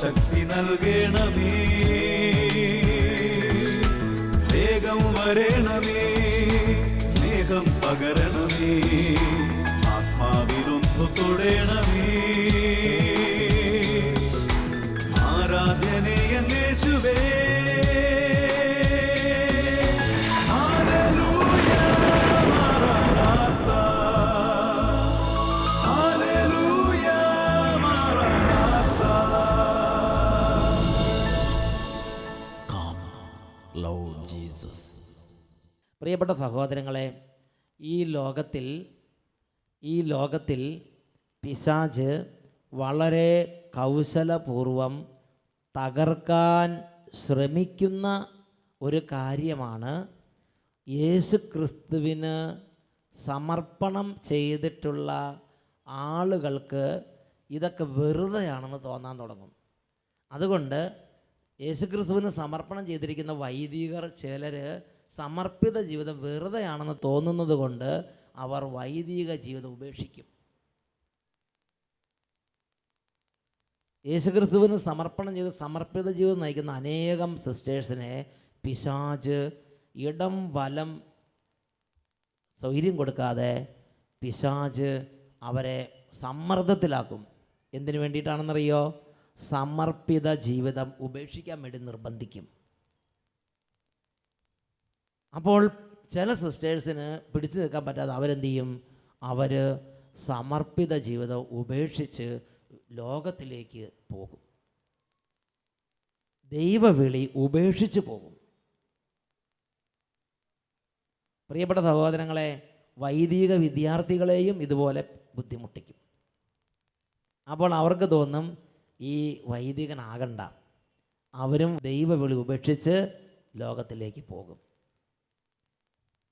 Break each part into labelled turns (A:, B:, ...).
A: ശക്തി നൽകണമേ, വേഗം വരണമേ, സ്നേഹം പകരണമേ, ആത്മാവിലൊന്നു തൊടണമേ. ആരാധനയ യേശുവേ,
B: പ്രിയപ്പെട്ട സഹോദരങ്ങളെ, ഈ ലോകത്തിൽ പിശാച് വളരെ കൗശലപൂർവം തകർക്കാൻ ശ്രമിക്കുന്ന ഒരു കാര്യമാണ് യേശുക്രിസ്തുവിന് സമർപ്പണം ചെയ്തിട്ടുള്ള ആളുകൾക്ക് ഇതൊക്കെ വെറുതെയാണെന്ന് തോന്നാൻ തുടങ്ങും. അതുകൊണ്ട് യേശുക്രിസ്തുവിന് സമർപ്പണം ചെയ്തിരിക്കുന്ന വൈദികർ ചിലർ സമർപ്പിത ജീവിതം വെറുതെയാണെന്ന് തോന്നുന്നത് കൊണ്ട് അവർ വൈദിക ജീവിതം ഉപേക്ഷിക്കും. യേശുക്രിസ്തുവിന് സമർപ്പണം ചെയ്ത് സമർപ്പിത ജീവിതം നയിക്കുന്ന അനേകം സിസ്റ്റേഴ്സിനെ പിശാച് ഇടം വലം സൗകര്യം കൊടുക്കാതെ പിശാച് അവരെ സമ്മർദ്ദത്തിലാക്കും. എന്തിനു വേണ്ടിയിട്ടാണെന്നറിയോ? സമർപ്പിത ജീവിതം ഉപേക്ഷിക്കാൻ വേണ്ടി നിർബന്ധിക്കും. അപ്പോൾ ചില സിസ്റ്റേഴ്സിന് പിടിച്ചു നിൽക്കാൻ പറ്റാതെ അവരെന്ത് ചെയ്യും? അവർ സമർപ്പിത ജീവിതം ഉപേക്ഷിച്ച് ലോകത്തിലേക്ക് പോകും, ദൈവവിളി ഉപേക്ഷിച്ച് പോകും. പ്രിയപ്പെട്ട സഹോദരങ്ങളെ, വൈദിക വിദ്യാർത്ഥികളെയും ഇതുപോലെ ബുദ്ധിമുട്ടിക്കും. അപ്പോൾ അവർക്ക് തോന്നും ഈ വൈദികനാകണ്ട, അവരും ദൈവവിളി ഉപേക്ഷിച്ച് ലോകത്തിലേക്ക് പോകും.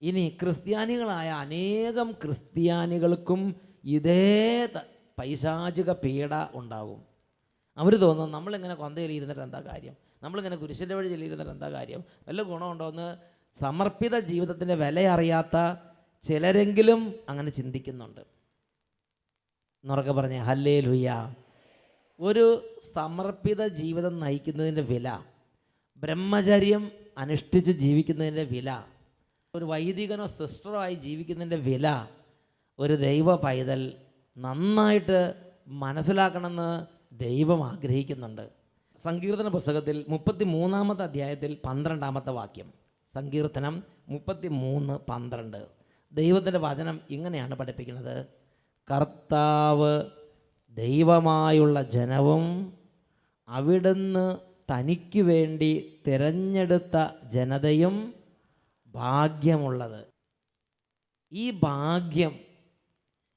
B: ഇനി ക്രിസ്ത്യാനികളായ അനേകം ക്രിസ്ത്യാനികൾക്കും ഇതേ പൈശാചിക പീഡ ഉണ്ടാകും. അവർ തോന്നും നമ്മളിങ്ങനെ കൊന്തയിലിരുന്നിട്ട് എന്താ കാര്യം, നമ്മളിങ്ങനെ കുരിശിൻ്റെ വഴി ചെല്ലിയിരുന്നിട്ട് എന്താ കാര്യം, വല്ല ഗുണമുണ്ടോ എന്ന് സമർപ്പിത ജീവിതത്തിൻ്റെ വില അറിയാത്ത ചിലരെങ്കിലും അങ്ങനെ ചിന്തിക്കുന്നുണ്ട്. എന്നുറക്കെ പറഞ്ഞേ ഹല്ലേലൂയ. ഒരു സമർപ്പിത ജീവിതം നയിക്കുന്നതിൻ്റെ വില, ബ്രഹ്മചര്യം അനുഷ്ഠിച്ച് ജീവിക്കുന്നതിൻ്റെ വില, ഒരു വൈദികനോ സിസ്റ്ററോ ആയി ജീവിക്കുന്നതിൻ്റെ വില ഒരു ദൈവ പൈതൽ നന്നായിട്ട് മനസ്സിലാക്കണമെന്ന് ദൈവം ആഗ്രഹിക്കുന്നുണ്ട്. സങ്കീർത്തന പുസ്തകത്തിൽ 33-ാമത്തെ അധ്യായത്തിൽ 12-ാമത്തെ വാക്യം, സങ്കീർത്തനം 33:12, ദൈവത്തിൻ്റെ വചനം ഇങ്ങനെയാണ് പഠിപ്പിക്കുന്നത്: കർത്താവ് ദൈവമായുള്ള ജനവും അവിടുന്ന് തനിക്ക് വേണ്ടി തിരഞ്ഞെടുത്ത ജനതയും ഭാഗ്യമുള്ളത്. ഈ ഭാഗ്യം,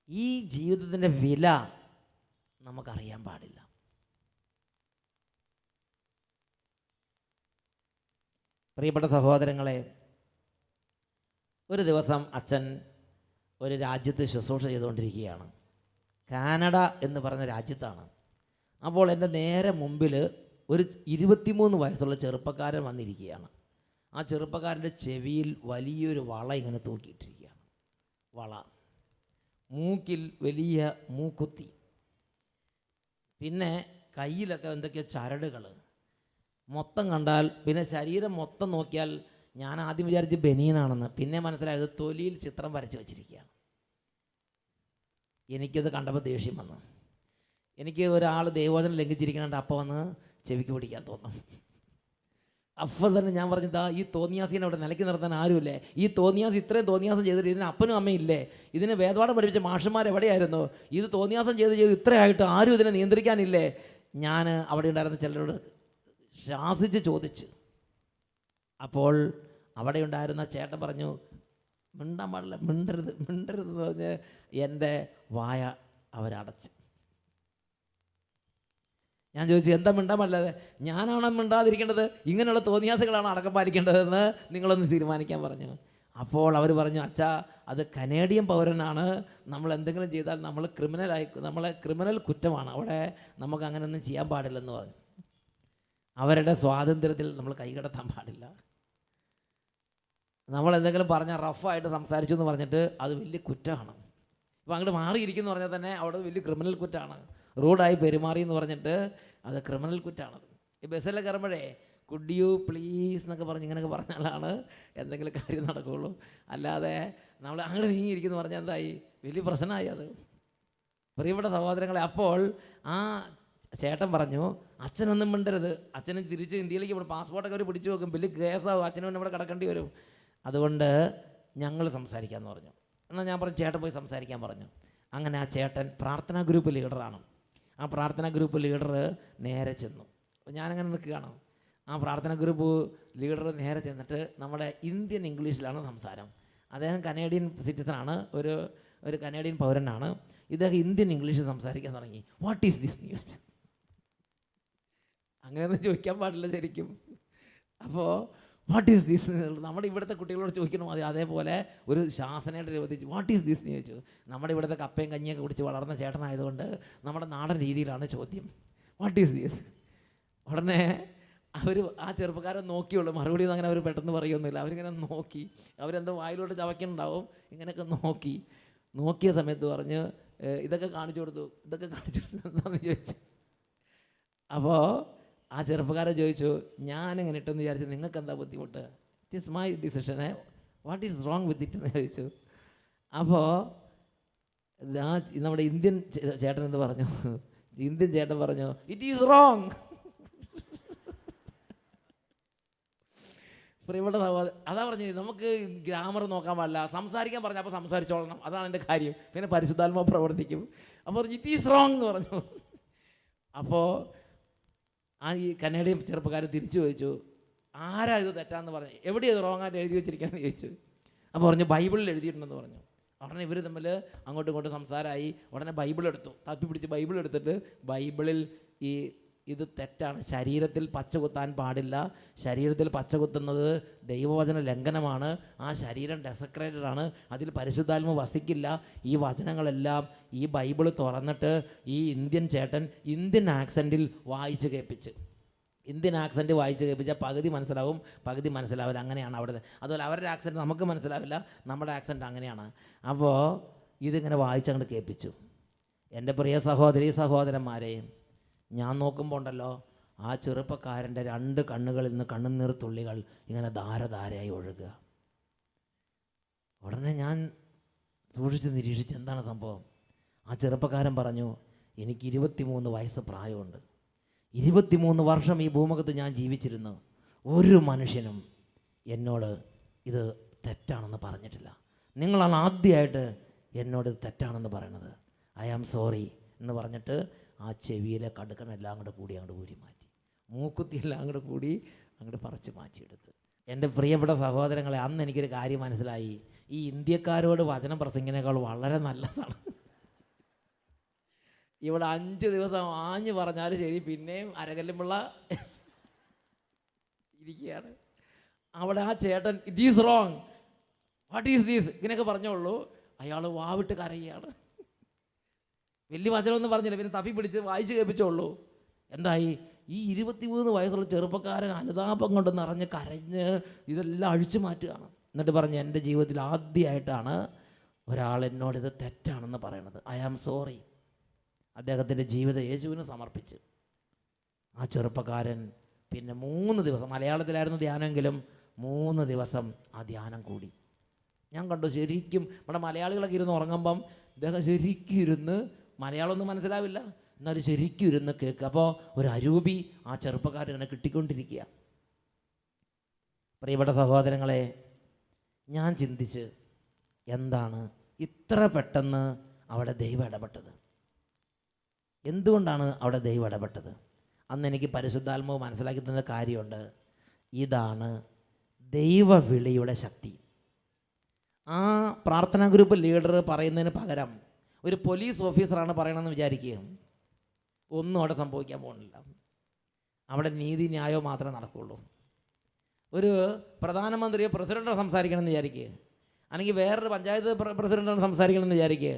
B: ഈ ജീവിതത്തിൻ്റെ വില നമുക്കറിയാൻ പാടില്ല. പ്രിയപ്പെട്ട സഹോദരങ്ങളെ, ഒരു ദിവസം അച്ഛൻ ഒരു രാജ്യത്ത് ശുശ്രൂഷ ചെയ്തുകൊണ്ടിരിക്കുകയാണ്. കാനഡ എന്ന് പറഞ്ഞ രാജ്യത്താണ്. അപ്പോൾ എൻ്റെ നേരെ മുമ്പിൽ ഒരു 23 വയസ്സുള്ള ചെറുപ്പക്കാരൻ വന്നിരിക്കുകയാണ്. ആ ചെറുപ്പക്കാരൻ്റെ ചെവിയിൽ വലിയൊരു വള ഇങ്ങനെ തൂക്കിയിട്ടിരിക്കുകയാണ്. വള, മൂക്കിൽ വലിയ മൂക്കുത്തി, പിന്നെ കയ്യിലൊക്കെ എന്തൊക്കെയോ ചരടുകൾ. മൊത്തം കണ്ടാൽ, പിന്നെ ശരീരം മൊത്തം നോക്കിയാൽ ഞാൻ ആദ്യം വിചാരിച്ച് ബനിയനാണെന്ന്, പിന്നെ മനസ്സിലായത് തൊലിയിൽ ചിത്രം വരച്ച് വെച്ചിരിക്കുകയാണ്. എനിക്കത് കണ്ടപ്പോൾ ദേഷ്യം വന്നു. എനിക്ക് ഒരാൾ ദൈവവചനം ലംഘിച്ചിരിക്കണുണ്ട്, അപ്പോൾ വന്ന് ചെവിക്ക് പിടിക്കാൻ തോന്നും. അപ്പോൾ തന്നെ ഞാൻ പറഞ്ഞതാ, ഈ തോന്നിയാസിനെ അവിടെ നിലയ്ക്ക് നിർത്താൻ ആരുമില്ലേ? ഈ തോന്നിയാസ് ഇത്രയും തോന്നിയാസം ചെയ്തിട്ട് ഇതിന് അപ്പനും അമ്മയില്ലേ? ഇതിന് വേദപാഠം പഠിപ്പിച്ച മാഷന്മാരെവിടെയായിരുന്നു? ഇത് തോന്നിയാസം ചെയ്ത് ഇത്രയായിട്ട് ആരും ഇതിനെ നിയന്ത്രിക്കാനില്ലേ? ഞാൻ അവിടെ ഉണ്ടായിരുന്ന ചിലരോട് ശാസിച്ച് ചോദിച്ചു. അപ്പോൾ അവിടെ ഉണ്ടായിരുന്ന ചേട്ടൻ പറഞ്ഞു, മിണ്ടാൻ പാടില്ല, മിണ്ടരുത് എന്ന് പറഞ്ഞ് എൻ്റെ വായ അവരടച്ച്. ഞാൻ ചോദിച്ചു, എന്താ മിണ്ടാൻ പാടില്ലത്? ഞാനാണോ മിണ്ടാതിരിക്കേണ്ടത്? ഇങ്ങനെയുള്ള തോന്നിയാസങ്ങളാണ് അടക്കം പാലിക്കേണ്ടതെന്ന് നിങ്ങളൊന്ന് തീരുമാനിക്കാൻ പറഞ്ഞു. അപ്പോൾ അവർ പറഞ്ഞു, അച്ഛാ, അത് കനേഡിയൻ പൗരനാണ്, നമ്മൾ എന്തെങ്കിലും ചെയ്താൽ നമ്മളെ ക്രിമിനൽ കുറ്റമാണ്, അവിടെ നമുക്ക് അങ്ങനെയൊന്നും ചെയ്യാൻ പാടില്ലെന്ന് പറഞ്ഞു. അവരുടെ സ്വാതന്ത്ര്യത്തിൽ നമ്മൾ കൈകടത്താൻ പാടില്ല. നമ്മൾ എന്തെങ്കിലും പറഞ്ഞാൽ റഫായിട്ട് സംസാരിച്ചു എന്ന് പറഞ്ഞിട്ട് അത് വലിയ കുറ്റമാണ്. അപ്പോൾ അങ്ങോട്ട് മാറിയിരിക്കുന്നു പറഞ്ഞാൽ തന്നെ അവിടെ വലിയ ക്രിമിനൽ കുറ്റാണ്. റൂഡായി പെരുമാറി എന്ന് പറഞ്ഞിട്ട് അത് ക്രിമിനൽ കുറ്റാണത്. ഈ ബസ്സിലെ കയറുമ്പോഴേ കുഡ് യു പ്ലീസ് എന്നൊക്കെ പറഞ്ഞ് ഇങ്ങനെയൊക്കെ പറഞ്ഞാലാണ് എന്തെങ്കിലും കാര്യം നടക്കുകയുള്ളൂ. അല്ലാതെ നമ്മൾ അങ്ങോട്ട് നീങ്ങിയിരിക്കുന്നു പറഞ്ഞാൽ എന്തായി, വലിയ പ്രശ്നമായി അത്. പ്രിയപ്പെട്ട സഹോദരങ്ങളെ, അപ്പോൾ ആ ചേട്ടൻ പറഞ്ഞു അച്ഛനൊന്നും മിണ്ടരുത്, അച്ഛനും തിരിച്ച് ഇന്ത്യയിലേക്ക് ഇവിടെ പാസ്പോർട്ടൊക്കെ അവർ പിടിച്ചു വെക്കും, വലിയ കേസാവും, അച്ഛനും ഇവിടെ കിടക്കേണ്ടി വരും, അതുകൊണ്ട് ഞങ്ങൾ സംസാരിക്കാമെന്ന് പറഞ്ഞു. എന്നാൽ ഞാൻ പറഞ്ഞു ചേട്ടൻ പോയി സംസാരിക്കാൻ പറഞ്ഞു. അങ്ങനെ ആ ചേട്ടൻ പ്രാർത്ഥനാ ഗ്രൂപ്പ് ലീഡറാണ്. ആ പ്രാർത്ഥനാ ഗ്രൂപ്പ് ലീഡർ നേരെ ചെന്നു. ഞാനങ്ങനെ നിൽക്കുകയാണ്. ആ പ്രാർത്ഥനാ ഗ്രൂപ്പ് ലീഡർ നേരെ ചെന്നിട്ട് നമ്മുടെ ഇന്ത്യൻ ഇംഗ്ലീഷിലാണ് സംസാരം. അദ്ദേഹം കനേഡിയൻ സിറ്റിസനാണ്, ഒരു കനേഡിയൻ പൗരനാണ്. ഇദ്ദേഹം ഇന്ത്യൻ ഇംഗ്ലീഷ് സംസാരിക്കാൻ തുടങ്ങി. What is this news? അങ്ങനെയൊന്നും ചോദിക്കാൻ പാടില്ല ശരിക്കും. അപ്പോൾ വാട്ട് ഈസ് ദിസ് നമ്മുടെ ഇവിടുത്തെ കുട്ടികളോട് ചോദിക്കണം. അതേപോലെ ഒരു ശാസനയുടെ രൂപത്തിൽ വാട്ട് ഈസ് ദിസ് എന്ന് ചോദിച്ചു. നമ്മുടെ ഇവിടുത്തെ കപ്പയും കഞ്ഞിയൊക്കെ കുടിച്ച് വളർന്ന ചേട്ടനായതുകൊണ്ട് നമ്മുടെ നാടൻ രീതിയിലാണ് ചോദ്യം, വാട്ട് ഈസ് ദിസ്. ഉടനെ അവർ ആ ചെറുപ്പക്കാരെ നോക്കിയുള്ളൂ, മറുപടി ഒന്നും അങ്ങനെ അവർ പെട്ടെന്ന് പറയുമൊന്നുമില്ല. അവരിങ്ങനെ നോക്കി, അവരെന്തോ വായിലോട്ട് ചവയ്ക്കുന്നുണ്ടാവും, ഇങ്ങനെയൊക്കെ നോക്കിയ സമയത്ത് പറഞ്ഞ് ഇതൊക്കെ കാണിച്ചു കൊടുത്തു എന്താണെന്ന് ചോദിച്ചു. അപ്പോൾ ആ ചെറുപ്പക്കാരൻ ചോദിച്ചു, ഞാനിങ്ങനെ ഇട്ടെന്ന് വിചാരിച്ചു, നിങ്ങൾക്ക് എന്താ ബുദ്ധിമുട്ട്? It is my decision, what is wrong with it എന്ന് ചോദിച്ചു. അപ്പോൾ നമ്മുടെ ഇന്ത്യൻ ചേട്ടൻ എന്ത് പറഞ്ഞു? ഇന്ത്യൻ ചേട്ടൻ പറഞ്ഞു ഇറ്റ് ഈസ് റോങ്. പ്രിയപ്പെട്ട സഹോദരൻ, അതാ പറഞ്ഞു, നമുക്ക് ഗ്രാമർ നോക്കാൻ പാടില്ല, സംസാരിക്കാൻ പറഞ്ഞാൽ അപ്പോൾ സംസാരിച്ചോളണം, അതാണ് എൻ്റെ കാര്യം, പിന്നെ പരിശുദ്ധാത്മാവ് പ്രവർത്തിക്കും. അപ്പോൾ പറഞ്ഞു ഇറ്റ് ഈസ് റോങ് എന്ന് പറഞ്ഞു. അപ്പോൾ ഈ കന്നഡയും ചെറുപ്പക്കാരൻ തിരിച്ചു ചോദിച്ചു, ആരാ ഇത് തെറ്റാന്ന് പറഞ്ഞു, എവിടെയാണ് റോങ് ആയിട്ട് എഴുതി വെച്ചിരിക്കുകയെന്ന് ചോദിച്ചു. അപ്പോൾ പറഞ്ഞു ബൈബിളിൽ എഴുതിയിട്ടുണ്ടെന്ന് പറഞ്ഞു. ഉടനെ ഇവർ തമ്മിൽ അങ്ങോട്ടും ഇങ്ങോട്ടും സംസാരമായി. ഉടനെ ബൈബിൾ എടുത്തു, തപ്പി പിടിച്ച് ബൈബിൾ എടുത്തിട്ട് ബൈബിളിൽ ഇത് തെറ്റാണ്, ശരീരത്തിൽ പച്ച കുത്താൻ പാടില്ല, ശരീരത്തിൽ പച്ച കുത്തുന്നത് ദൈവവചന ലംഘനമാണ്, ആ ശരീരം ഡെസക്രേറ്റഡ് ആണ്, അതിൽ പരിശുദ്ധാത്മ വസിക്കില്ല. ഈ വചനങ്ങളെല്ലാം ഈ ബൈബിൾ തുറന്നിട്ട് ഈ ഇന്ത്യൻ ചേട്ടൻ ഇന്ത്യൻ ആക്സെൻറ്റിൽ വായിച്ച് കേൾപ്പിച്ച്, ഇന്ത്യൻ ആക്സെൻറ്റ് വായിച്ച് കേൾപ്പിച്ചാൽ പകുതി മനസ്സിലാവും, പകുതി മനസ്സിലാവില്ല. അങ്ങനെയാണ് അവിടുത്തെ. അതുപോലെ അവരുടെ ആക്സെൻറ്റ് നമുക്ക് മനസ്സിലാവില്ല, നമ്മുടെ ആക്സെൻറ്റ് അങ്ങനെയാണ്. അപ്പോൾ ഇതിങ്ങനെ വായിച്ചങ്ങോട്ട് കേൾപ്പിച്ചു. എൻ്റെ പ്രിയ സഹോദരീ സഹോദരന്മാരെ, ഞാൻ നോക്കുമ്പോൾ ഉണ്ടല്ലോ ആ ചെറുപ്പക്കാരൻ്റെ 2 കണ്ണുകളിൽ നിന്ന് കണ്ണുനീർ തുള്ളികൾ ഇങ്ങനെ ധാരധാരയായി ഒഴുകുക. ഉടനെ ഞാൻ സൂക്ഷിച്ച് നിരീക്ഷിച്ച് എന്താണ് സംഭവം. ആ ചെറുപ്പക്കാരൻ പറഞ്ഞു, എനിക്ക് 23 വയസ്സ് പ്രായമുണ്ട്, 23 വർഷം ഈ ഭൂമുഖത്ത് ഞാൻ ജീവിച്ചിരുന്നു, ഒരു മനുഷ്യനും എന്നോട് ഇത് തെറ്റാണെന്ന് പറഞ്ഞിട്ടില്ല. നിങ്ങളാണ് ആദ്യമായിട്ട് എന്നോട് ഇത് തെറ്റാണെന്ന് പറയണത്. ഐ ആം സോറി എന്ന് പറഞ്ഞിട്ട് ആ ചെവിയിലെ കടുക്കനെല്ലാം കൂടി അങ്ങോട്ട് ഊരി മാറ്റി, മൂക്കുത്തിയെല്ലാം കൂടി അങ്ങോട്ട് പറിച്ച് മാറ്റിയെടുത്ത്. എൻ്റെ പ്രിയപ്പെട്ട സഹോദരങ്ങളെ, അന്ന് എനിക്കൊരു കാര്യം മനസ്സിലായി, ഈ ഇന്ത്യക്കാരോട് വചനം പ്രസംഗിക്കുന്നതിനേക്കാൾ വളരെ നല്ലതാണ് ഇവിടെ 5 ദിവസം ആഞ്ഞു പറഞ്ഞാലും ശരി, പിന്നെയും അരകല്ലുമുള്ള ഇരിക്കുകയാണ്. അവിടെ ആ ചേട്ടൻ it is wrong, what is these ഇങ്ങനെയൊക്കെ പറഞ്ഞോളൂ, അയാൾ വാവിട്ട് കരയുകയാണ്. വലിയ വചനമൊന്നും പറഞ്ഞില്ല, പിന്നെ തപ്പി പിടിച്ച് വായിച്ച് കേൾപ്പിച്ചോളൂ. എന്തായി, ഈ 23 വയസ്സുള്ള ചെറുപ്പക്കാരൻ അനുതാപം കൊണ്ട് നിറഞ്ഞ് കരഞ്ഞ് ഇതെല്ലാം അഴിച്ചു മാറ്റുകയാണ്. എന്നിട്ട് പറഞ്ഞ്, എൻ്റെ ജീവിതത്തിൽ ആദ്യമായിട്ടാണ് ഒരാൾ എന്നോട് ഇത് തെറ്റാണെന്ന് പറയണത്, ഐ ആം സോറി. അദ്ദേഹത്തിൻ്റെ ജീവിതം യേശുവിന് സമർപ്പിച്ച് ആ ചെറുപ്പക്കാരൻ പിന്നെ 3 ദിവസം, മലയാളത്തിലായിരുന്നു ധ്യാനമെങ്കിലും 3 ദിവസം ആ ധ്യാനം കൂടി. ഞാൻ കണ്ടു, ശരിക്കും നമ്മുടെ മലയാളികളൊക്കെ ഇരുന്ന് ഉറങ്ങുമ്പം ഇദ്ദേഹം ശരിക്കും ഇരുന്ന്, മലയാളമൊന്നും മനസ്സിലാവില്ല എന്നാലും ശരിക്കും ഇരുന്ന് കേൾക്കുക. അപ്പോൾ ഒരു അരൂപി ആ ചെറുപ്പക്കാരൻ ഇങ്ങനെ കിട്ടിക്കൊണ്ടിരിക്കുക. പ്രിയപ്പെട്ട സഹോദരങ്ങളെ, ഞാൻ ചിന്തിച്ച് എന്താണ് ഇത്ര പെട്ടെന്ന് അവിടെ ദൈവം ഇടപെട്ടത്, എന്തുകൊണ്ടാണ് അവിടെ ദൈവം ഇടപെട്ടത്? അന്ന് എനിക്ക് പരിശുദ്ധാത്മാവ് മനസ്സിലാക്കി തന്ന കാര്യമുണ്ട്. ഇതാണ് ദൈവവിളിയുടെ ശക്തി. ആ പ്രാർത്ഥനാ ഗ്രൂപ്പ് ലീഡർ പറയുന്നതിന് പകരം ഒരു പോലീസ് ഓഫീസറാണ് പറയണമെന്ന് വിചാരിക്കുക, ഒന്നും അവിടെ സംഭവിക്കാൻ പോകുന്നില്ല. അവിടെ നീതി ന്യായവും മാത്രമേ നടക്കുകയുള്ളൂ. ഒരു പ്രധാനമന്ത്രിയോ പ്രസിഡൻറ്റോ സംസാരിക്കണമെന്ന് വിചാരിക്കുക, അല്ലെങ്കിൽ വേറൊരു പഞ്ചായത്ത് പ്രസിഡൻറ്റാണ് സംസാരിക്കണമെന്ന് വിചാരിക്കുക,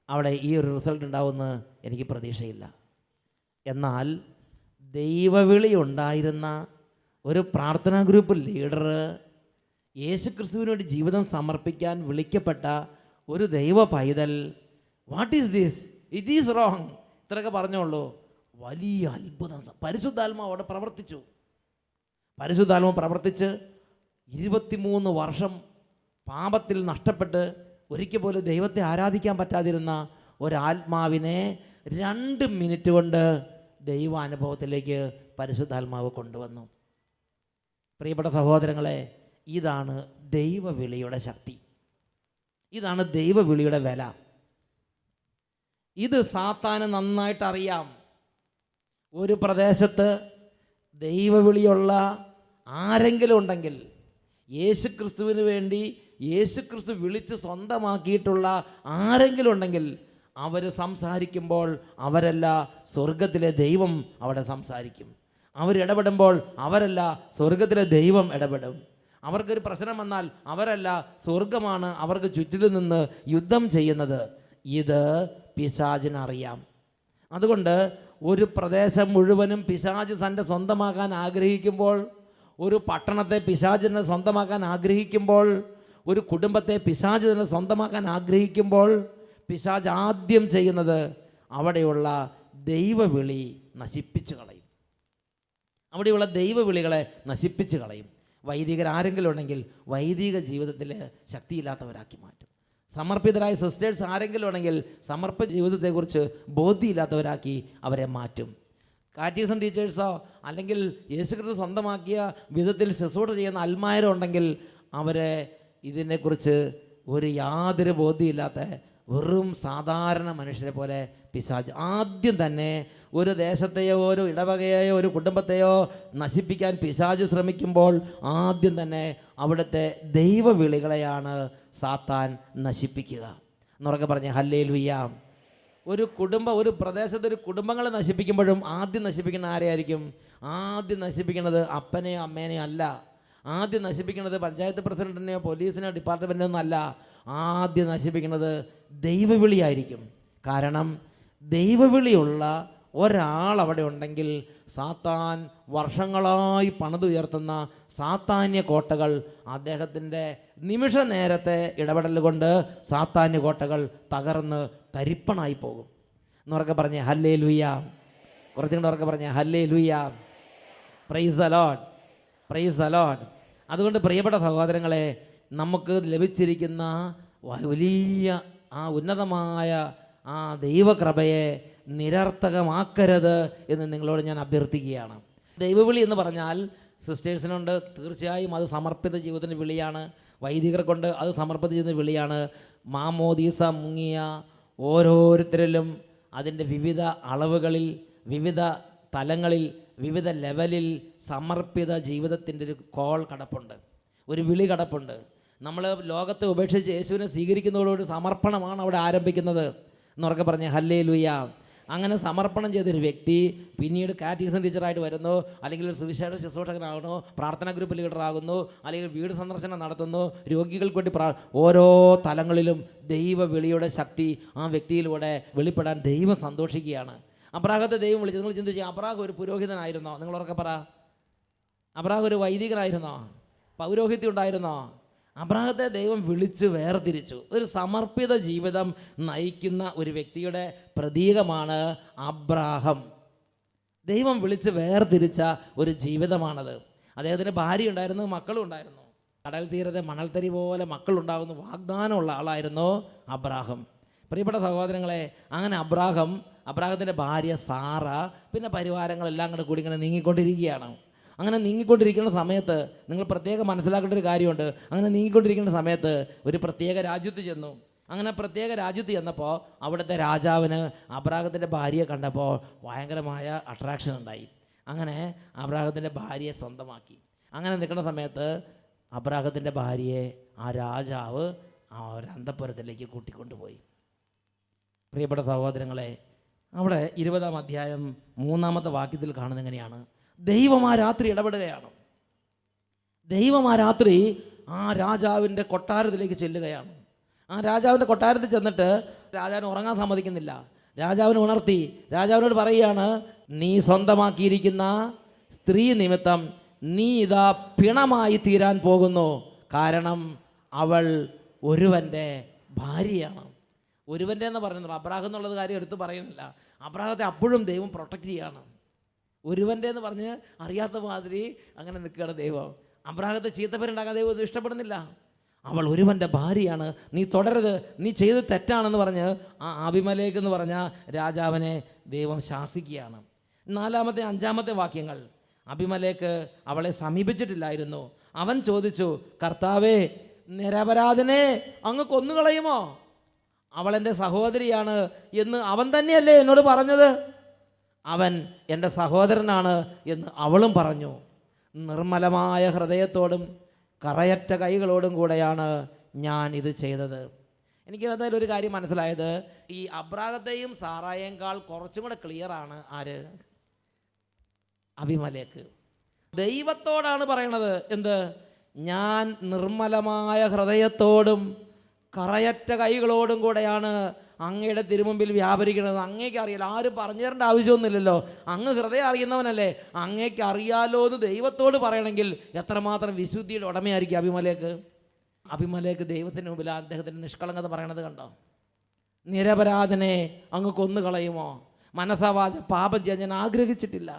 B: അവിടെ ഈ ഒരു റിസൾട്ട് ഉണ്ടാവുമെന്ന് എനിക്ക് പ്രതീക്ഷയില്ല. എന്നാൽ ദൈവവിളി ഉണ്ടായിരുന്ന ഒരു പ്രാർത്ഥനാ ഗ്രൂപ്പ് ലീഡർ, യേശുക്രിസ്തുവിന് വേണ്ടി ജീവിതം സമർപ്പിക്കാൻ വിളിക്കപ്പെട്ട ഒരു ദൈവ പൈതൽ what is this, it is wrong, ഇത്രയൊക്കെ പറഞ്ഞോളൂ. വലിയ അത്ഭുതം പരിശുദ്ധാത്മാവ് അവിടെ പ്രവർത്തിച്ചു. പരിശുദ്ധാത്മാവ് പ്രവർത്തിച്ച് 23 വർഷം പാപത്തിൽ നഷ്ടപ്പെട്ട് ഒരിക്കൽ പോലും ദൈവത്തെ ആരാധിക്കാൻ പറ്റാതിരുന്ന ഒരാത്മാവിനെ 2 മിനിറ്റ് കൊണ്ട് ദൈവാനുഭവത്തിലേക്ക് പരിശുദ്ധാത്മാവ് കൊണ്ടുവന്നു. പ്രിയപ്പെട്ട സഹോദരങ്ങളെ, ഇതാണ് ദൈവവിളിയുടെ ശക്തി, ഇതാണ് ദൈവവിളിയുടെ വില. ഇത് സാത്താന് നന്നായിട്ട് അറിയാം. ഒരു പ്രദേശത്ത് ദൈവവിളിയുള്ള ആരെങ്കിലും ഉണ്ടെങ്കിൽ, യേശുക്രിസ്തുവിന് വേണ്ടി യേശുക്രിസ്തു വിളിച്ച് സ്വന്തമാക്കിയിട്ടുള്ള ആരെങ്കിലും ഉണ്ടെങ്കിൽ, അവർ സംസാരിക്കുമ്പോൾ അവരല്ല സ്വർഗത്തിലെ ദൈവം അവിടെ സംസാരിക്കും. അവരിടപെടുമ്പോൾ അവരല്ല സ്വർഗത്തിലെ ദൈവം ഇടപെടും. അവർക്കൊരു പ്രശ്നം വന്നാൽ അവരല്ല സ്വർഗമാണ് അവർക്ക് ചുറ്റിലും നിന്ന് യുദ്ധം ചെയ്യുന്നത്. ഇത് പിശാചിനറിയാം. അതുകൊണ്ട് ഒരു പ്രദേശം മുഴുവനും പിശാച് തൻ്റെ സ്വന്തമാക്കാൻ ആഗ്രഹിക്കുമ്പോൾ, ഒരു പട്ടണത്തെ പിശാചിനെ സ്വന്തമാക്കാൻ ആഗ്രഹിക്കുമ്പോൾ, ഒരു കുടുംബത്തെ പിശാച് തന്നെ സ്വന്തമാക്കാൻ ആഗ്രഹിക്കുമ്പോൾ, പിശാച് ആദ്യം ചെയ്യുന്നത് അവിടെയുള്ള ദൈവവിളി നശിപ്പിച്ചു കളയും. അവിടെയുള്ള ദൈവവിളികളെ നശിപ്പിച്ചു കളയും. വൈദികരാരെങ്കിലും ഉണ്ടെങ്കിൽ വൈദിക ജീവിതത്തിൽ ശക്തിയില്ലാത്തവരാക്കി മാറ്റും. സമർപ്പിതരായ സിസ്റ്റേഴ്സ് ആരെങ്കിലും ഉണ്ടെങ്കിൽ സമർപ്പ ജീവിതത്തെക്കുറിച്ച് ബോധ്യമില്ലാത്തവരാക്കി അവരെ മാറ്റും. കാറ്റീസം ടീച്ചേഴ്സോ അല്ലെങ്കിൽ യേശുക്രിസ്തു സ്വന്തമാക്കിയ വിധത്തിൽ ശുശ്രൂഷ ചെയ്യുന്ന അൽമായരോ ഉണ്ടെങ്കിൽ അവരെ ഇതിനെക്കുറിച്ച് യാതൊരു ബോധ്യമില്ലാത്ത വെറും സാധാരണ മനുഷ്യരെ പോലെ പിശാച് ആദ്യം തന്നെ ഒരു ദേശത്തെയോ ഒരു ഇടവകയെയോ ഒരു കുടുംബത്തെയോ നശിപ്പിക്കാൻ പിശാച് ശ്രമിക്കുമ്പോൾ ആദ്യം തന്നെ അവിടുത്തെ ദൈവവിളികളെയാണ് സാത്താൻ നശിപ്പിക്കുക. എന്നുറക്കെ പറഞ്ഞ് ഹല്ലേലൂയ. ഒരു പ്രദേശത്ത് ഒരു കുടുംബങ്ങളെ നശിപ്പിക്കുമ്പോഴും ആദ്യം നശിപ്പിക്കുന്ന ആരെയായിരിക്കും? ആദ്യം നശിപ്പിക്കുന്നത് അപ്പനെയോ അമ്മേനെയോ അല്ല. ആദ്യം നശിപ്പിക്കുന്നത് പഞ്ചായത്ത് പ്രസിഡന്റിനെയോ പോലീസിനെയോ ഡിപ്പാർട്ട്മെൻറ്റിനോ ഒന്നല്ല. ആദ്യം നശിപ്പിക്കുന്നത് ദൈവവിളിയായിരിക്കും. കാരണം ദൈവവിളിയുള്ള ഒരാൾ അവിടെ ഉണ്ടെങ്കിൽ സാത്താൻ വർഷങ്ങളായി പണിതുയർത്തുന്ന സാത്താന്യ കോട്ടകൾ അദ്ദേഹത്തിൻ്റെ നിമിഷ നേരത്തെ ഇടപെടൽ കൊണ്ട് സാത്താന്യ കോട്ടകൾ തകർന്ന് തരിപ്പണായി പോകും. എന്നുറക്കെ പറഞ്ഞേ ഹല്ലേലൂയ. കുറച്ചും കൂടെ ഉറക്കെ പറഞ്ഞേ hallelujah. Praise the Lord, praise the Lord. അതുകൊണ്ട് പ്രിയപ്പെട്ട സഹോദരങ്ങളെ, നമുക്ക് ലഭിച്ചിരിക്കുന്ന വലിയ ഉന്നതമായ ദൈവകൃപയെ നിരർത്ഥകമാക്കരുത് എന്ന് നിങ്ങളോട് ഞാൻ അഭ്യർത്ഥിക്കുകയാണ്. ദൈവവിളി എന്ന് പറഞ്ഞാൽ സിസ്റ്റേഴ്സിനുണ്ട്, തീർച്ചയായും അത് സമർപ്പിത ജീവിതത്തിൻ്റെ വിളിയാണ്. വൈദികർക്കുണ്ട്, അത് സമർപ്പിത ജീവിതത്തിൻ്റെ വിളിയാണ്. മാമോദീസ മുങ്ങിയ ഓരോരുത്തരിലും അതിൻ്റെ വിവിധ അളവുകളിൽ, വിവിധ തലങ്ങളിൽ, വിവിധ ലെവലിൽ സമർപ്പിത ജീവിതത്തിൻ്റെ ഒരു കോൾ കടപ്പുണ്ട്, ഒരു വിളി കടപ്പുണ്ട്. നമ്മൾ ലോകത്തെ ഉപേക്ഷിച്ച് യേശുവിനെ സ്വീകരിക്കുന്നതോടുകൂടി സമർപ്പണമാണ് അവിടെ ആരംഭിക്കുന്നത്. എന്നുറക്കെ പറഞ്ഞ് ഹല്ലേലൂയ. അങ്ങനെ സമർപ്പണം ചെയ്തൊരു വ്യക്തി പിന്നീട് കാറ്റീസം ടീച്ചറായിട്ട് വരുന്നു, അല്ലെങ്കിൽ ഒരു സുവിശേഷ ശുശ്രൂഷകനാകുന്നു, പ്രാർത്ഥനാ ഗ്രൂപ്പ് ലീഡറാകുന്നു, അല്ലെങ്കിൽ വീട് സന്ദർശനം നടത്തുന്നു, രോഗികൾക്ക് വേണ്ടി ഓരോ തലങ്ങളിലും ദൈവവിളിയുടെ ശക്തി ആ വ്യക്തിയിലൂടെ വെളിപ്പെടാൻ ദൈവം സന്തോഷിക്കുകയാണ്. അബ്രാഹത്തെ ദൈവം വിളിച്ചു. നിങ്ങൾ ചിന്തിച്ചു, അബ്രാഹം ഒരു പുരോഹിതനായിരുന്നോ? നിങ്ങളൊക്കെ പറ. അബ്രാഹം ഒരു വൈദികനായിരുന്നോ? പൗരോഹിത്യം ഉണ്ടായിരുന്നോ? അബ്രാഹത്തെ ദൈവം വിളിച്ച് വേർതിരിച്ചു. ഒരു സമർപ്പിത ജീവിതം നയിക്കുന്ന ഒരു വ്യക്തിയുടെ പ്രതീകമാണ് അബ്രാഹം. ദൈവം വിളിച്ച് വേർതിരിച്ച ഒരു ജീവിതമാണത്. അദ്ദേഹത്തിന് ഭാര്യ ഉണ്ടായിരുന്നു, മക്കളും ഉണ്ടായിരുന്നു. കടൽ തീരത്തെ മണൽത്തരി പോലെ മക്കളുണ്ടാകുന്ന വാഗ്ദാനമുള്ള ആളായിരുന്നു അബ്രാഹം. പ്രിയപ്പെട്ട സഹോദരങ്ങളെ, അങ്ങനെ അബ്രാഹത്തിൻ്റെ ഭാര്യ സാറ, പിന്നെ പരിവാരങ്ങളെല്ലാം കൂടി ഇങ്ങനെ നീങ്ങിക്കൊണ്ടിരിക്കുകയാണ്. അങ്ങനെ നീങ്ങിക്കൊണ്ടിരിക്കുന്ന സമയത്ത് നിങ്ങൾ പ്രത്യേകം മനസ്സിലാക്കേണ്ട ഒരു കാര്യമുണ്ട്. അങ്ങനെ നീങ്ങിക്കൊണ്ടിരിക്കുന്ന സമയത്ത് ഒരു പ്രത്യേക രാജ്യത്ത് ചെന്നു. അങ്ങനെ പ്രത്യേക രാജ്യത്ത് ചെന്നപ്പോൾ അവിടുത്തെ രാജാവിന് അബ്രാഹത്തിൻ്റെ ഭാര്യയെ കണ്ടപ്പോൾ ഭയങ്കരമായ അട്രാക്ഷൻ ഉണ്ടായി. അങ്ങനെ അബ്രാഹത്തിൻ്റെ ഭാര്യയെ സ്വന്തമാക്കി. അങ്ങനെ നിൽക്കുന്ന സമയത്ത് അബ്രാഹത്തിൻ്റെ ഭാര്യയെ ആ രാജാവ് ഒരു അന്തഃപുരത്തിലേക്ക് കൂട്ടിക്കൊണ്ടുപോയി. പ്രിയപ്പെട്ട സഹോദരങ്ങളെ, അവിടെ 20-ാം അധ്യായം 3-ാമത്തെ വാക്യത്തിൽ കാണുന്നത് എങ്ങനെയാണ്? ദൈവം ആ രാത്രി ഇടപെടുകയാണ്. ദൈവം ആ രാത്രി ആ രാജാവിൻ്റെ കൊട്ടാരത്തിലേക്ക് ചെല്ലുകയാണ്. ആ രാജാവിൻ്റെ കൊട്ടാരത്തിൽ ചെന്നിട്ട് രാജാവിനെ ഉറങ്ങാൻ സമ്മതിക്കുന്നില്ല. രാജാവിനെ ഉണർത്തി രാജാവിനോട് പറയുകയാണ്, നീ സ്വന്തമാക്കിയിരിക്കുന്ന സ്ത്രീ നിമിത്തം നീ ഇതാ പിണമായി തീരാൻ പോകുന്നു. കാരണം അവൾ ഒരുവൻ്റെ ഭാര്യയാണ്. ഒരുവൻ്റെ എന്ന് പറയുന്നത് അബ്രാഹം എന്നുള്ളത് കാര്യം എടുത്ത് പറയുന്നില്ല. അബ്രാഹത്തെ അപ്പോഴും ദൈവം പ്രൊട്ടക്റ്റ് ചെയ്യാണ്. ഒരുവൻ്റെ എന്ന് പറഞ്ഞ് അറിയാത്ത മാതിരി അങ്ങനെ നിൽക്കുകയാണ് ദൈവം. അബ്രാഹത്തെ ചീത്തപ്പേരുണ്ടാക്കാൻ ദൈവം ഇത് ഇഷ്ടപ്പെടുന്നില്ല. അവൾ ഒരുവൻ്റെ ഭാര്യയാണ്, നീ തുടരുത്, നീ ചെയ്ത് തെറ്റാണെന്ന് പറഞ്ഞ് ആ അബിമേലെക്ക് എന്ന് പറഞ്ഞ രാജാവിനെ ദൈവം ശാസിക്കുകയാണ്. 4-ാമത്തെ 5-ാമത്തെ വാക്യങ്ങൾ. അബിമേലെക്ക് അവളെ സമീപിച്ചിട്ടില്ലായിരുന്നു. അവൻ ചോദിച്ചു, കർത്താവേ, നിരപരാധനെ അങ്ങ് കൊന്നുകളയുമോ? അവൾ എൻ്റെ സഹോദരിയാണ് എന്ന് അവൻ തന്നെയല്ലേ എന്നോട് പറഞ്ഞത്? അവൻ എൻ്റെ സഹോദരനാണ് എന്ന് അവളും പറഞ്ഞു. നിർമ്മലമായ ഹൃദയത്തോടും കറയറ്റ കൈകളോടും കൂടെയാണ് ഞാൻ ഇത് ചെയ്തത്. എനിക്ക് എന്തായാലും ഒരു കാര്യം മനസ്സിലായത്, ഈ അബ്രാഹത്തെയും സാറായേക്കാൾ കുറച്ചും കൂടെ ക്ലിയറാണ് ആര്? അബിമേലെക്ക്. ദൈവത്തോടാണ് പറയണത് എന്ത്? ഞാൻ നിർമ്മലമായ ഹൃദയത്തോടും കറയറ്റ കൈകളോടും കൂടെയാണ് അങ്ങയുടെ തിരുമുമ്പിൽ വ്യാപരിക്കുന്നത്. അങ്ങേക്ക് അറിയില്ല, ആരും പറഞ്ഞു തരേണ്ട ആവശ്യമൊന്നുമില്ലല്ലോ, അങ്ങ് ഹൃദയം അറിയുന്നവനല്ലേ, അങ്ങേക്ക് അറിയാലോ എന്ന് ദൈവത്തോട് പറയണമെങ്കിൽ എത്രമാത്രം വിശുദ്ധിയുടെ ഉടമയായിരിക്കും അബിമേലെക്ക്. അബിമേലെക്ക് ദൈവത്തിന് മുമ്പിൽ അദ്ദേഹത്തിൻ്റെ നിഷ്കളങ്കത പറയണത് കണ്ടോ? നിരപരാധനെ അങ്ങ് കൊന്നുകളയുമോ? മനസ്സാവാച പാപം ചെയ്യാൻ ഞാൻ ആഗ്രഹിച്ചിട്ടില്ല.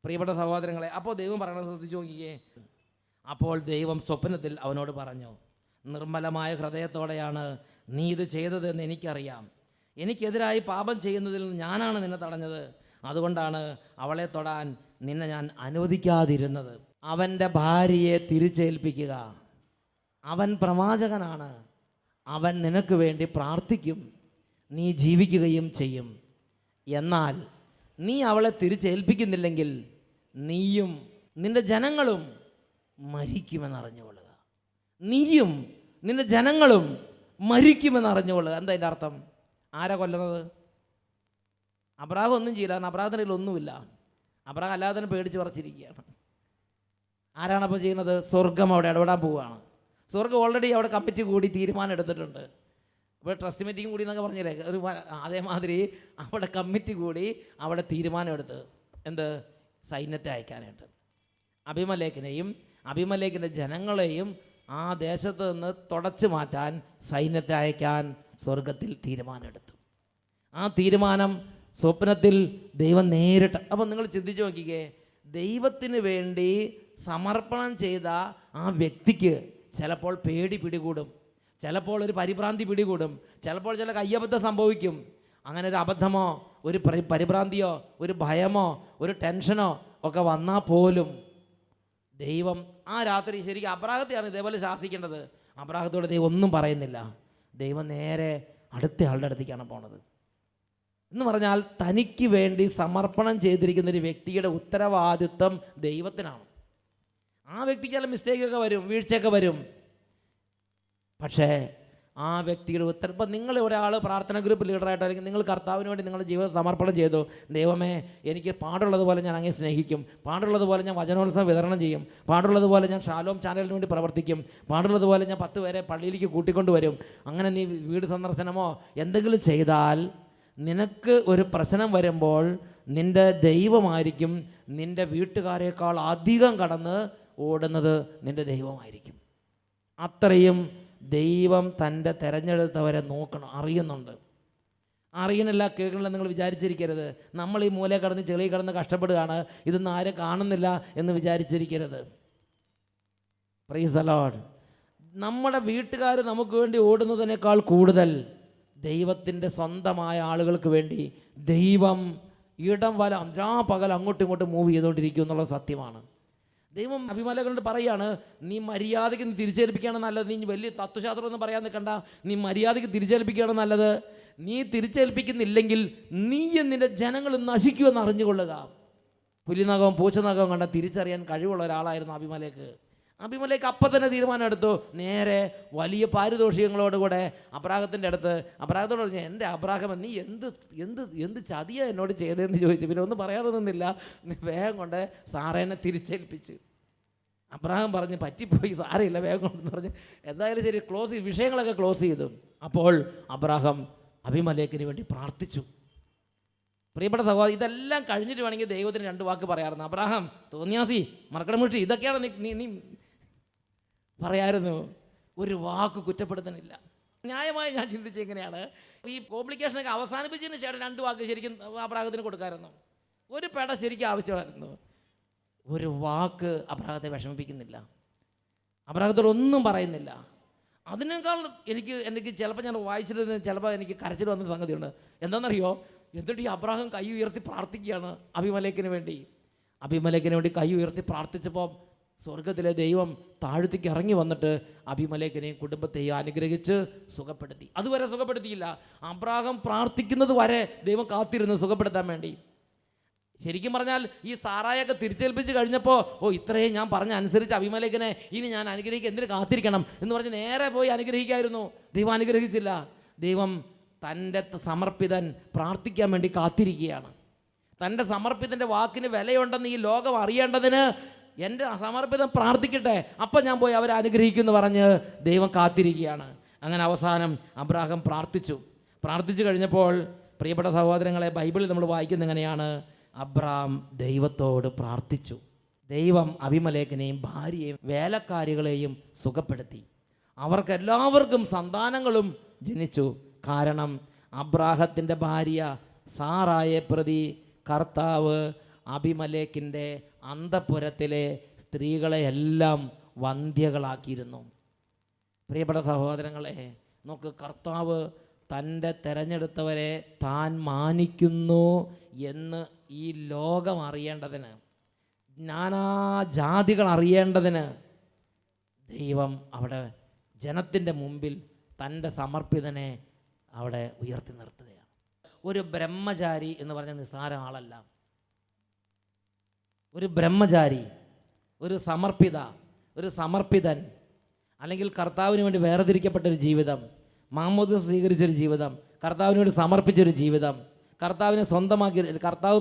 B: പ്രിയപ്പെട്ട സഹോദരങ്ങളെ, അപ്പോൾ ദൈവം പറയണത് ശ്രദ്ധിച്ചു നോക്കിയേ. അപ്പോൾ ദൈവം സ്വപ്നത്തിൽ അവനോട് പറഞ്ഞു, നിർമ്മലമായ ഹൃദയത്തോടെയാണ് നീ ഇത് ചെയ്തതെന്ന് എനിക്കറിയാം. എനിക്കെതിരായി പാപം ചെയ്യുന്നതിൽ ഞാനാണ് നിന്നെ തടഞ്ഞത്. അതുകൊണ്ടാണ് അവളെ തൊടാൻ നിന്നെ ഞാൻ അനുവദിക്കാതിരുന്നത്. അവൻ്റെ ഭാര്യയെ തിരിച്ചേൽപ്പിക്കുക. അവൻ പ്രവാചകനാണ്. അവൻ നിനക്ക് വേണ്ടി പ്രാർത്ഥിക്കും, നീ ജീവിക്കുകയും ചെയ്യും. എന്നാൽ നീ അവളെ തിരിച്ചേൽപ്പിക്കുന്നില്ലെങ്കിൽ നീയും നിൻ്റെ ജനങ്ങളും മരിക്കുമെന്നറിഞ്ഞുകൊള്ളുക. നീയും നിൻ്റെ ജനങ്ങളും മരിക്കുമെന്നറിഞ്ഞുകൊള്ളുക. എന്താ അതിൻ്റെ അർത്ഥം? ആരാ കൊല്ലുന്നത്? അബ്രാഹം ഒന്നും ചെയ്യില്ല, അബ്രാഹത്തിൻ്റെ കയ്യിൽ ഒന്നുമില്ല. അബ്രാഹം അല്ലാതെ തന്നെ പേടിച്ച് പറിച്ചിരിക്കുകയാണ്. ആരാണപ്പോൾ ചെയ്യുന്നത്? സ്വർഗം അവിടെ ഇടപെടാൻ പോവുകയാണ്. സ്വർഗം ഓൾറെഡി അവിടെ കമ്മിറ്റി കൂടി തീരുമാനം എടുത്തിട്ടുണ്ട്. ഇപ്പോൾ ട്രസ്റ്റ് മീറ്റിംഗ് കൂടി എന്നൊക്കെ പറഞ്ഞില്ലേ, അതേമാതിരി അവിടെ കമ്മിറ്റി കൂടി അവിടെ തീരുമാനം എടുത്ത് എന്ത്? സൈന്യത്തെ അയക്കാനായിട്ട്. അബിമേലെക്കിൻ്റെ ജനങ്ങളെയും ആ ദേശത്ത് നിന്ന് തുടച്ചു മാറ്റാൻ സൈന്യത്തെ അയക്കാൻ സ്വർഗത്തിൽ തീരുമാനമെടുത്തു. ആ തീരുമാനം സ്വപ്നത്തിൽ ദൈവം നേരിട്ട്. അപ്പം നിങ്ങൾ ചിന്തിച്ചു നോക്കിക്കേ, ദൈവത്തിന് വേണ്ടി സമർപ്പണം ചെയ്ത ആ വ്യക്തിക്ക് ചിലപ്പോൾ പേടി പിടികൂടും, ചിലപ്പോൾ ഒരു പരിഭ്രാന്തി പിടികൂടും, ചിലപ്പോൾ ചില കയ്യബദ്ധം സംഭവിക്കും. അങ്ങനെ ഒരു അബദ്ധമോ ഒരു പരിഭ്രാന്തിയോ ഒരു ഭയമോ ഒരു ടെൻഷനോ ഒക്കെ വന്നാൽ പോലും ദൈവം ആ രാത്രി ശരിക്കും അബ്രാഹത്തെയാണ് ഇതേപോലെ ശാസിക്കേണ്ടത്. അബ്രാഹത്തോട് ദൈവം ഒന്നും പറയുന്നില്ല. ദൈവം നേരെ അടുത്ത ആളുടെ അടുത്തേക്കാണ് പോണത്. എന്ന് പറഞ്ഞാൽ തനിക്ക് വേണ്ടി സമർപ്പണം ചെയ്തിരിക്കുന്ന ഒരു വ്യക്തിയുടെ ഉത്തരവാദിത്വം ദൈവത്തിനാണ്. ആ വ്യക്തിക്ക് ചില മിസ്റ്റേക്കൊക്കെ വരും, വീഴ്ചയൊക്കെ വരും. പക്ഷേ ആ വ്യക്തിയുടെ ഇപ്പം നിങ്ങൾ ഒരാൾ പ്രാർത്ഥന ഗ്രൂപ്പ് ലീഡറായിട്ട്, അല്ലെങ്കിൽ നിങ്ങൾ കർത്താവിന് വേണ്ടി നിങ്ങളുടെ ജീവിതം സമർപ്പണം ചെയ്തു. ദൈവമേ, എനിക്ക് പാടുള്ളതുപോലെ ഞാൻ അങ്ങേ സ്നേഹിക്കും, പാടുള്ളതുപോലെ ഞാൻ വചനോത്സവം വിതരണം ചെയ്യും, പാടുള്ളതുപോലെ ഞാൻ ഷാലോം ചാനലിന് വേണ്ടി പ്രവർത്തിക്കും, പാടുള്ളതുപോലെ ഞാൻ 10 പേരെ പള്ളിയിലേക്ക് കൂട്ടിക്കൊണ്ട് വരും. അങ്ങനെ നീ വീട് സന്ദർശനമോ എന്തെങ്കിലും ചെയ്താൽ നിനക്ക് ഒരു പ്രശ്നം വരുമ്പോൾ നിൻ്റെ ദൈവമായിരിക്കും നിൻ്റെ വീട്ടുകാരേക്കാൾ അധികം കടന്ന് ഓടുന്നത് നിൻ്റെ ദൈവമായിരിക്കും. അത്രയും ദൈവം തൻ്റെ തിരഞ്ഞെടുത്തവരെ അറിയുന്നുണ്ട്. അറിയണില്ല, കേൾക്കണില്ല നിങ്ങൾ വിചാരിച്ചിരിക്കരുത്. നമ്മൾ ഈ മൂലയിൽ കടന്ന് ചെളി കടന്ന് കഷ്ടപ്പെടുകയാണ്, ഇതൊന്നും ആരും കാണുന്നില്ല എന്ന് വിചാരിച്ചിരിക്കരുത്. Praise the Lord. നമ്മുടെ വീട്ടുകാർ നമുക്ക് വേണ്ടി ഓടുന്നതിനേക്കാൾ കൂടുതൽ ദൈവത്തിൻ്റെ സ്വന്തമായ ആളുകൾക്ക് വേണ്ടി ദൈവം ഇടം വലം പകൽ അങ്ങോട്ടും ഇങ്ങോട്ടും മൂവ് ചെയ്തുകൊണ്ടിരിക്കും എന്നുള്ളത് സത്യമാണ്. ദൈവം അബിമേലെക്കിനോട് പറയാണ്, നീ മര്യാദയ്ക്ക് തിരിച്ചേൽപ്പിക്കുകയാണ് നല്ലത്. നീ വലിയ തത്വശാസ്ത്രം ഒന്നും പറയാൻ നിൽക്കണ്ട, നീ മര്യാദയ്ക്ക് തിരിച്ചേൽപ്പിക്കുകയാണ് നല്ലത്. നീ തിരിച്ചേൽപ്പിക്കുന്നില്ലെങ്കിൽ നീയും നിൻ്റെ ജനങ്ങൾ നശിക്കുമെന്ന് അറിഞ്ഞുകൊള്ളുക. പുലിനകവും പൂച്ചനകവും കണ്ട തിരിച്ചറിയാൻ കഴിവുള്ള ഒരാളായിരുന്നു അബിമേലെക്ക്. അപ്പം തന്നെ തീരുമാനം എടുത്തു. നേരെ വലിയ പാരിതോഷികങ്ങളോടുകൂടെ അബ്രാഹത്തിൻ്റെ അടുത്ത് അബ്രാഹത്തോട് പറഞ്ഞു, എൻ്റെ അബ്രാഹം, നീ എന്ത് ചതിയാ എന്നോട് ചെയ്തതെന്ന് ചോദിച്ചു. പിന്നെ ഒന്നും പറയാനൊന്നുമില്ല, വേഗം കൊണ്ട് സാറേനെ തിരിച്ചേൽപ്പിച്ചു. അബ്രാഹം പറഞ്ഞ് പറ്റിപ്പോയി, സാരമില്ല വേഗം കൊണ്ടെന്ന് പറഞ്ഞ് എന്തായാലും ശരി വിഷയങ്ങളൊക്കെ ക്ലോസ് ചെയ്തു. അപ്പോൾ അബ്രാഹം അബിമേലെക്കിന് വേണ്ടി പ്രാർത്ഥിച്ചു. പ്രിയപ്പെട്ട സഹോദരൻ, ഇതെല്ലാം കഴിഞ്ഞിട്ട് വേണമെങ്കിൽ ദൈവത്തിന് 2 വാക്ക് പറയാമായിരുന്നു. അബ്രാഹാം, തോന്നിയാസി, മറക്കടമുഷ്ടി, ഇതൊക്കെയാണ് നീ പറയായിരുന്നു. ഒരു വാക്ക് കുറ്റപ്പെടുത്തുന്നില്ല. ന്യായമായി ഞാൻ ചിന്തിച്ചെങ്ങനെയാണ്, ഈ കോംപ്ലിക്കേഷനൊക്കെ അവസാനിപ്പിച്ചതിന് ശേഷം 2 വാക്ക് ശരിക്കും അബ്രാഹത്തിന് കൊടുക്കാമായിരുന്നു. ഒരു പെട ശരിക്കും ആവശ്യമായിരുന്നു. ഒരു വാക്ക് അബ്രാഹത്തെ വിഷമിപ്പിക്കുന്നില്ല, അബ്രാഹത്തോട് ഒന്നും പറയുന്നില്ല. അതിനേക്കാൾ എനിക്ക് ചിലപ്പോൾ ഞാൻ വായിച്ചിരുന്ന ചിലപ്പോൾ എനിക്ക് കരച്ചിൽ വന്ന സംഗതിയുണ്ട്. എന്താണെന്നറിയോ? എന്നിട്ട് ഈ അബ്രാഹം കൈ ഉയർത്തി പ്രാർത്ഥിക്കുകയാണ് അബീമേലെക്കിന് വേണ്ടി കൈ ഉയർത്തി പ്രാർത്ഥിച്ചപ്പോൾ സ്വർഗത്തിലെ ദൈവം താഴത്തേക്ക് ഇറങ്ങി വന്നിട്ട് അബീമേലെക്കിനെയും കുടുംബത്തെയും അനുഗ്രഹിച്ച് സുഖപ്പെടുത്തി. അതുവരെ സുഖപ്പെടുത്തിയില്ല. അബ്രാഹം പ്രാർത്ഥിക്കുന്നത് വരെ ദൈവം കാത്തിരുന്ന് സുഖപ്പെടുത്താൻ വേണ്ടി. ശരിക്കും പറഞ്ഞാൽ ഈ സാറായൊക്കെ തിരിച്ചേൽപ്പിച്ച് കഴിഞ്ഞപ്പോൾ ഇത്രയും ഞാൻ പറഞ്ഞ അനുസരിച്ച് അബീമേലെക്കിനെ ഇനി ഞാൻ അനുഗ്രഹിക്കുക, എന്തിനു കാത്തിരിക്കണം എന്ന് പറഞ്ഞ് നേരെ പോയി അനുഗ്രഹിക്കായിരുന്നു. ദൈവം അനുഗ്രഹിച്ചില്ല. ദൈവം തൻ്റെ സമർപ്പിതൻ പ്രാർത്ഥിക്കാൻ വേണ്ടി കാത്തിരിക്കുകയാണ്. തൻ്റെ സമർപ്പിതൻ്റെ വാക്കിന് വിലയുണ്ടെന്ന് ഈ ലോകം അറിയേണ്ടതിന് എൻ്റെ സമർപ്പിതൻ പ്രാർത്ഥിക്കട്ടെ, അപ്പം ഞാൻ പോയി അവരെ അനുഗ്രഹിക്കുമെന്ന് പറഞ്ഞ് ദൈവം കാത്തിരിക്കുകയാണ്. അങ്ങനെ അവസാനം അബ്രാഹം പ്രാർത്ഥിച്ചു കഴിഞ്ഞപ്പോൾ പ്രിയപ്പെട്ട സഹോദരങ്ങളെ, ബൈബിളിൽ നമ്മൾ വായിക്കുന്നത് എങ്ങനെയാണ്? അബ്രാം ദൈവത്തോട് പ്രാർത്ഥിച്ചു. ദൈവം അബീമേലെക്കിനെയും ഭാര്യയെയും വേലക്കാരികളെയും സുഖപ്പെടുത്തി. അവർക്കെല്ലാവർക്കും സന്താനങ്ങളും ജനിച്ചു. കാരണം അബ്രാഹത്തിൻ്റെ ഭാര്യ സാറായെ പ്രതി കർത്താവ് അബീമേലെക്കിൻ്റെ അന്തഃപുരത്തിലെ സ്ത്രീകളെയെല്ലാം വന്ധ്യകളാക്കിയിരുന്നു. പ്രിയപ്പെട്ട സഹോദരങ്ങളെ, നോക്ക്, കർത്താവ് തൻ്റെ തിരഞ്ഞെടുത്തവരെ താൻ മാനിക്കുന്നു എന്ന് ഈ ലോകം അറിയേണ്ടതിന്, നാനാജാതികൾ അറിയേണ്ടതിന് ദൈവം അവിടെ ജനത്തിൻ്റെ മുമ്പിൽ തൻ്റെ സമർപ്പിതനെ അവിടെ ഉയർത്തി നിർത്തുകയാണ്. ഒരു ബ്രഹ്മചാരി എന്ന് പറഞ്ഞ നിസ്സാര ആളല്ല. ഒരു ബ്രഹ്മചാരി, ഒരു സമർപ്പിതൻ, അല്ലെങ്കിൽ കർത്താവിന് വേണ്ടി വേർതിരിക്കപ്പെട്ടൊരു ജീവിതം, മാമോദിസ സ്വീകരിച്ചൊരു ജീവിതം, കർത്താവിന് വേണ്ടി സമർപ്പിച്ചൊരു ജീവിതം, കർത്താവ്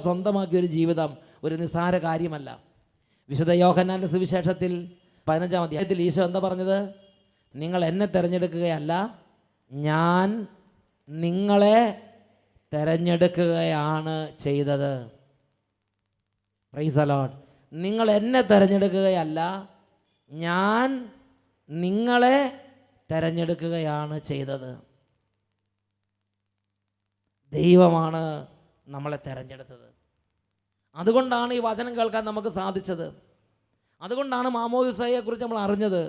B: സ്വന്തമാക്കിയൊരു ജീവിതം ഒരു നിസ്സാര കാര്യമല്ല. വിശുദ്ധ യോഹന്നാൻ്റെ സുവിശേഷത്തിൽ 15-ാം അധ്യായത്തിൽ ഈശോ എന്താ പറഞ്ഞത്? നിങ്ങൾ എന്നെ തിരഞ്ഞെടുക്കുകയല്ല, ഞാൻ നിങ്ങളെ തിരഞ്ഞെടുക്കുകയാണ് ചെയ്തത്. Praise the Lord. നിങ്ങൾ എന്നെ തിരഞ്ഞെടുക്കുകയല്ല, ഞാൻ നിങ്ങളെ തിരഞ്ഞെടുക്കുകയാണ് ചെയ്തത്. ദൈവമാണ് നമ്മളെ തിരഞ്ഞെടുത്തത്. അതുകൊണ്ടാണ് ഈ വചനം കേൾക്കാൻ നമുക്ക് സാധിച്ചത്. അതുകൊണ്ടാണ് മാമോദിസയെക്കുറിച്ച് നമ്മൾ അറിഞ്ഞത്.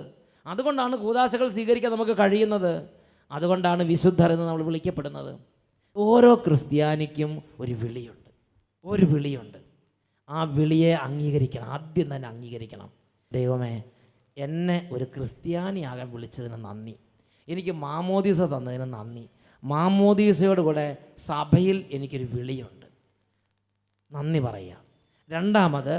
B: അതുകൊണ്ടാണ് കൂദാശകൾ സ്വീകരിക്കാൻ നമുക്ക് കഴിയുന്നത്. അതുകൊണ്ടാണ് വിശുദ്ധർ എന്ന് നമ്മൾ വിളിക്കപ്പെടുന്നത്. ഓരോ ക്രിസ്ത്യാനിക്കും ഒരു വിളിയുണ്ട്. ആ വിളിയെ അംഗീകരിക്കണം. ആദ്യം തന്നെ അംഗീകരിക്കണം. ദൈവമേ, എന്നെ ഒരു ക്രിസ്ത്യാനിയാകാൻ വിളിച്ചതിന് നന്ദി. എനിക്ക് മാമോദീസ തന്നതിന് നന്ദി. മാമോദീസയോട് കൂടെ സഭയിൽ എനിക്കൊരു വിളിയുണ്ട്, നന്ദി പറയുക. രണ്ടാമത്,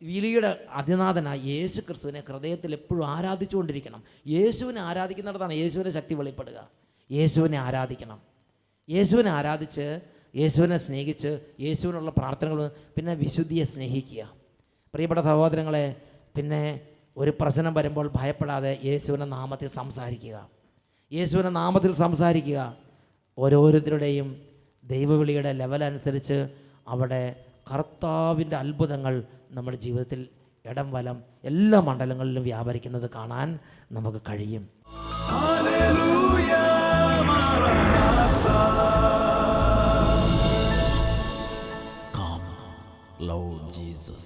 B: വിളിയുടെ അതിനാഥനായ യേശു ക്രിസ്തുവിനെ ഹൃദയത്തിൽ എപ്പോഴും ആരാധിച്ചുകൊണ്ടിരിക്കണം. യേശുവിനെ ആരാധിക്കുന്നിടത്താണ് യേശുവിൻ്റെ ശക്തി വെളിപ്പെടുക. യേശുവിനെ ആരാധിക്കണം. യേശുവിനെ ആരാധിച്ച്, യേശുവിനെ സ്നേഹിച്ച്, യേശുവിനുള്ള പ്രാർത്ഥനകൾ, പിന്നെ വിശുദ്ധിയെ സ്നേഹിക്കുക. പ്രിയപ്പെട്ട സഹോദരങ്ങളെ, പിന്നെ ഒരു പ്രശ്നം വരുമ്പോൾ ഭയപ്പെടാതെ യേശുവിൻ്റെ നാമത്തിൽ സംസാരിക്കുക. ഓരോരുത്തരുടെയും ദൈവവിളിയുടെ ലെവൽ അനുസരിച്ച് അവിടെ കർത്താവിൻ്റെ അത്ഭുതങ്ങൾ നമ്മുടെ ജീവിതത്തിൽ ഇടം വലം എല്ലാ മണ്ഡലങ്ങളിലും വ്യാപരിക്കുന്നത് കാണാൻ നമുക്ക് കഴിയും.
A: ഹല്ലേലൂയ, മാറാനാഥാ.
B: Come, Lord Jesus.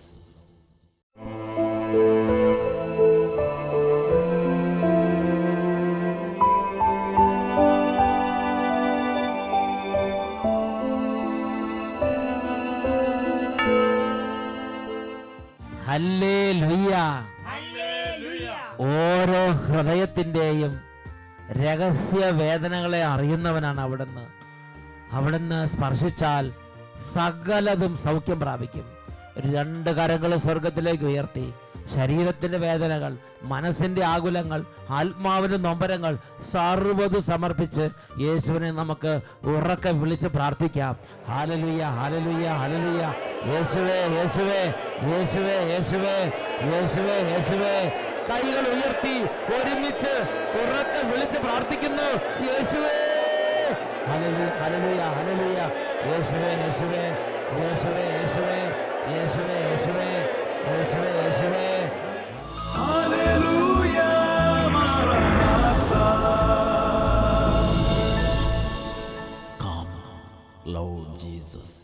B: ഹല്ലേലൂയ. ഓരോ ഹൃദയത്തിൻ്റെയും രഹസ്യ വേദനകളെ അറിയുന്നവനാണ് അവിടുന്ന് സ്പർശിച്ചാൽ സകലതും സൗഖ്യം പ്രാപിക്കും. 2 കരങ്ങൾ സ്വർഗത്തിലേക്ക് ഉയർത്തി ശരീരത്തിൻ്റെ വേദനകൾ, മനസ്സിൻ്റെ ആകുലങ്ങൾ, ആത്മാവിൻ്റെ നൊമ്പരങ്ങൾ സർവ്വതും സമർപ്പിച്ച് യേശുവിനെ നമുക്ക് ഉറക്കെ വിളിച്ച് പ്രാർത്ഥിക്കാം. Hallelujah, hallelujah, hallelujah. യേശുവേ, യേശുവേ, യേശുവേ, യേശുവേ, യേശുവേ, യേശുവേ. കൈകൾ ഉയർത്തി ഒരുമിച്ച് ഉറക്കെ വിളിച്ച് പ്രാർത്ഥിക്കുന്നു. യേശുവേ, ഹല്ലേലൂയ, ഹല്ലേലൂയ, ഹല്ലേലൂയ. യേശുവേ, യേശുവേ, യേശുവേ, യേശുവേ, യേശുവേ, യേശുവേ, യേശുവേ, യേശുവേ.
A: ഹല്ലേലൂയ, മാറാനാഥാ.
B: ജീസസ്.